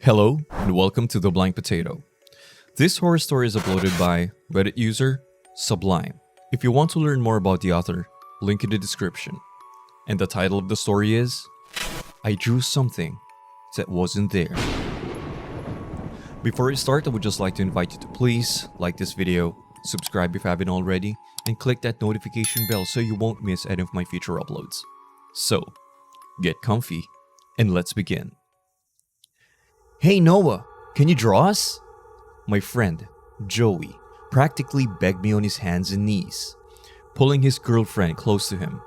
Hello and welcome to The Blank Potato. This horror story is uploaded by Reddit user Sublime. If you want to learn more about the author, link in the description. And the title of the story is I Drew Something That Wasn't There. Before I start, I would just like to invite you to please like this video, subscribe if you haven't already, and click that notification bell so you won't miss any of my future uploads. So, get comfy and let's begin. Hey Noah, can you draw us? My friend, Joey, practically begged me on his hands and knees, pulling his girlfriend close to him.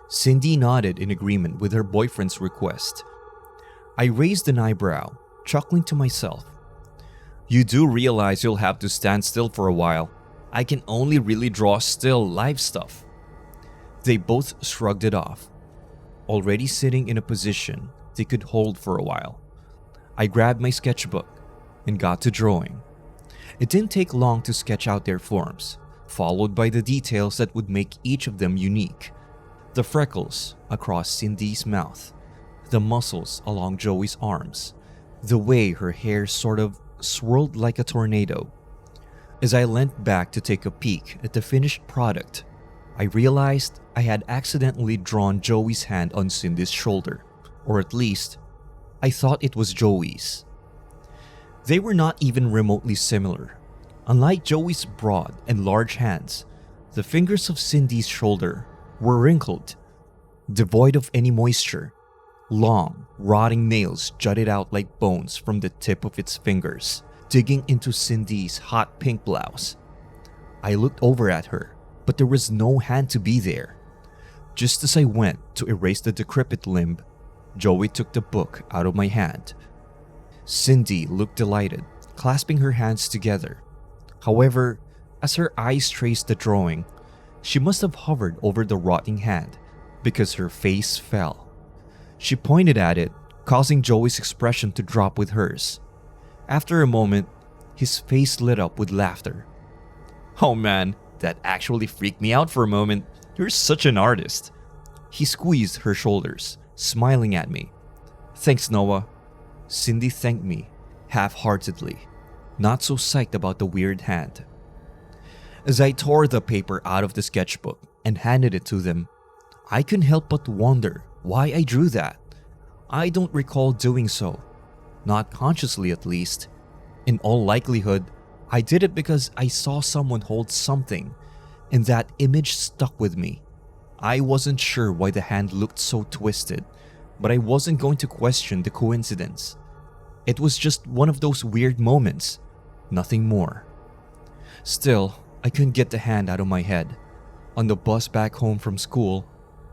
Cindy nodded in agreement with her boyfriend's request. I raised an eyebrow, chuckling to myself. You do realize you'll have to stand still for a while. I can only really draw still live stuff. They both shrugged it off, already sitting in a position they could hold for a while. I grabbed my sketchbook and got to drawing. It didn't take long to sketch out their forms, followed by the details that would make each of them unique. The freckles across Cindy's mouth, the muscles along Joey's arms, the way her hair sort of swirled like a tornado. As I leant back to take a peek at the finished product, I realized I had accidentally drawn Joey's hand on Cindy's shoulder, or at least, I thought it was Joey's. They were not even remotely similar. Unlike Joey's broad and large hands, the fingers of Cindy's shoulder were wrinkled, devoid of any moisture. Long, rotting nails jutted out like bones from the tip of its fingers, digging into Cindy's hot pink blouse. I looked over at her, but there was no hand to be there. Just as I went to erase the decrepit limb, Joey took the book out of my hand. Cindy looked delighted, clasping her hands together. However, as her eyes traced the drawing, she must have hovered over the rotting hand because her face fell. She pointed at it, causing Joey's expression to drop with hers. After a moment, his face lit up with laughter. Oh man, that actually freaked me out for a moment. You're such an artist. He squeezed her shoulders, smiling at me. Thanks, Noah. Cindy thanked me, half-heartedly, not so psyched about the weird hand. As I tore the paper out of the sketchbook and handed it to them, I couldn't help but wonder why I drew that. I don't recall doing so, not consciously at least. In all likelihood, I did it because I saw someone hold something, and that image stuck with me. I wasn't sure why the hand looked so twisted, but I wasn't going to question the coincidence. It was just one of those weird moments, nothing more. Still, I couldn't get the hand out of my head. On the bus back home from school,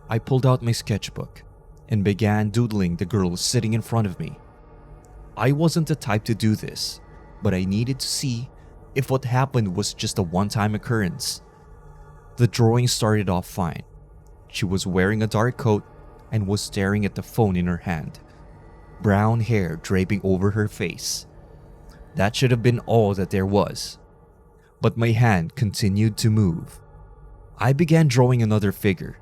I pulled out my sketchbook and began doodling the girl sitting in front of me. I wasn't the type to do this, but I needed to see if what happened was just a one-time occurrence. The drawing started off fine. She was wearing a dark coat and was staring at the phone in her hand, brown hair draping over her face. That should have been all that there was. But my hand continued to move. I began drawing another figure,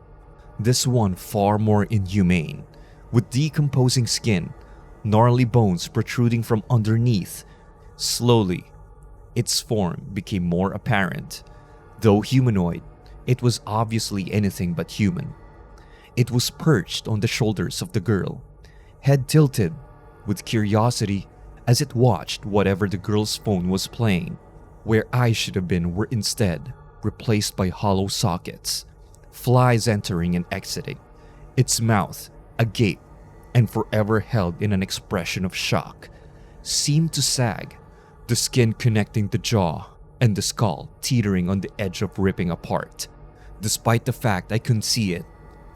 this one far more inhumane, with decomposing skin, gnarly bones protruding from underneath. Slowly, its form became more apparent. Though humanoid, it was obviously anything but human. It was perched on the shoulders of the girl, head tilted with curiosity as it watched whatever the girl's phone was playing. Where eyes should have been were instead replaced by hollow sockets, flies entering and exiting, its mouth agape and forever held in an expression of shock, seemed to sag, the skin connecting the jaw and the skull teetering on the edge of ripping apart. Despite the fact I couldn't see it,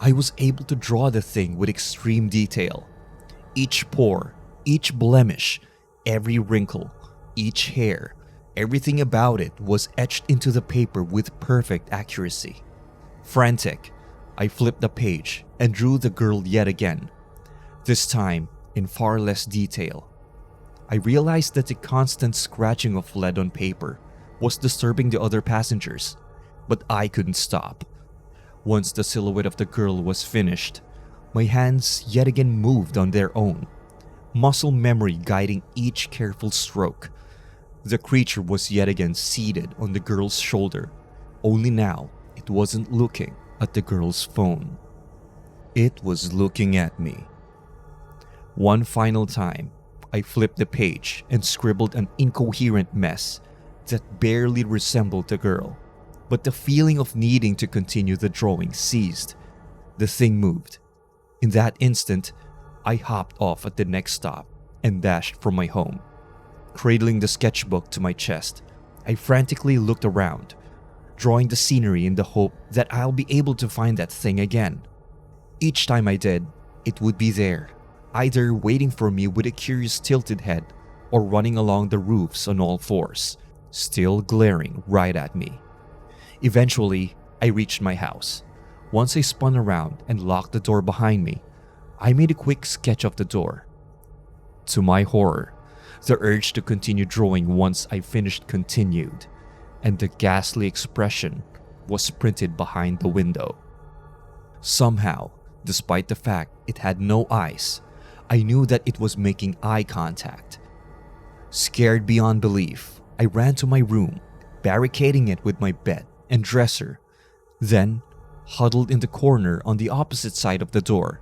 I was able to draw the thing with extreme detail. Each pore, each blemish, every wrinkle, each hair, everything about it was etched into the paper with perfect accuracy. Frantic, I flipped the page and drew the girl yet again, this time in far less detail. I realized that the constant scratching of lead on paper was disturbing the other passengers, but I couldn't stop. Once the silhouette of the girl was finished, my hands yet again moved on their own, muscle memory guiding each careful stroke. The creature was yet again seated on the girl's shoulder, only now it wasn't looking at the girl's phone. It was looking at me. One final time, I flipped the page and scribbled an incoherent mess that barely resembled the girl. But the feeling of needing to continue the drawing ceased. The thing moved. In that instant, I hopped off at the next stop and dashed from my home. Cradling the sketchbook to my chest, I frantically looked around, drawing the scenery in the hope that I'll be able to find that thing again. Each time I did, it would be there, either waiting for me with a curious tilted head or running along the roofs on all fours, still glaring right at me. Eventually, I reached my house. Once I spun around and locked the door behind me, I made a quick sketch of the door. To my horror, the urge to continue drawing once I finished continued, and the ghastly expression was printed behind the window. Somehow, despite the fact it had no eyes, I knew that it was making eye contact. Scared beyond belief, I ran to my room, barricading it with my bed and dresser, then huddled in the corner on the opposite side of the door.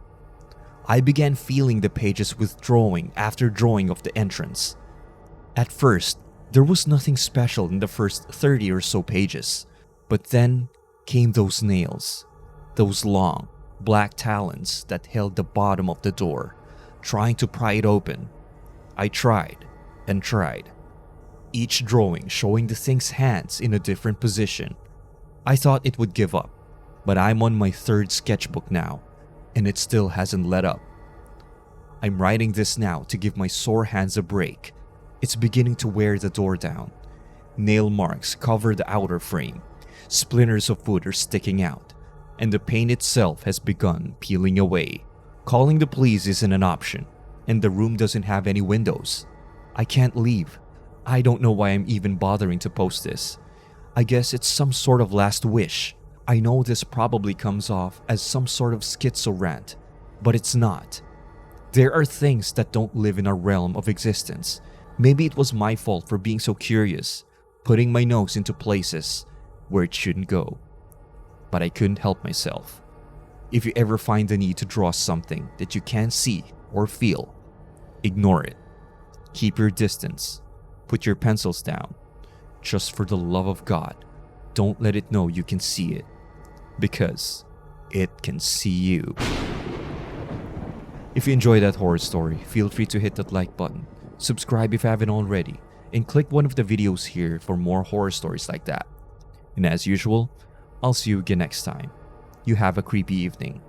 I began feeling the pages withdrawing after drawing of the entrance. At first, there was nothing special in the first 30 or so pages, but then came those nails, those long, black talons that held the bottom of the door, trying to pry it open. I tried and tried, each drawing showing the thing's hands in a different position. I thought it would give up, but I'm on my third sketchbook now, and it still hasn't let up. I'm writing this now to give my sore hands a break. It's beginning to wear the door down. Nail marks cover the outer frame. Splinters of wood are sticking out, and the paint itself has begun peeling away. Calling the police isn't an option, and the room doesn't have any windows. I can't leave. I don't know why I'm even bothering to post this. I guess it's some sort of last wish. I know this probably comes off as some sort of schizo rant, but it's not. There are things that don't live in our realm of existence. Maybe it was my fault for being so curious, putting my nose into places where it shouldn't go. But I couldn't help myself. If you ever find the need to draw something that you can't see or feel, ignore it. Keep your distance. Put your pencils down. Just for the love of God, don't let it know you can see it. Because it can see you. If you enjoyed that horror story, feel free to hit that like button, subscribe if you haven't already, and click one of the videos here for more horror stories like that. And as usual, I'll see you again next time. You have a creepy evening.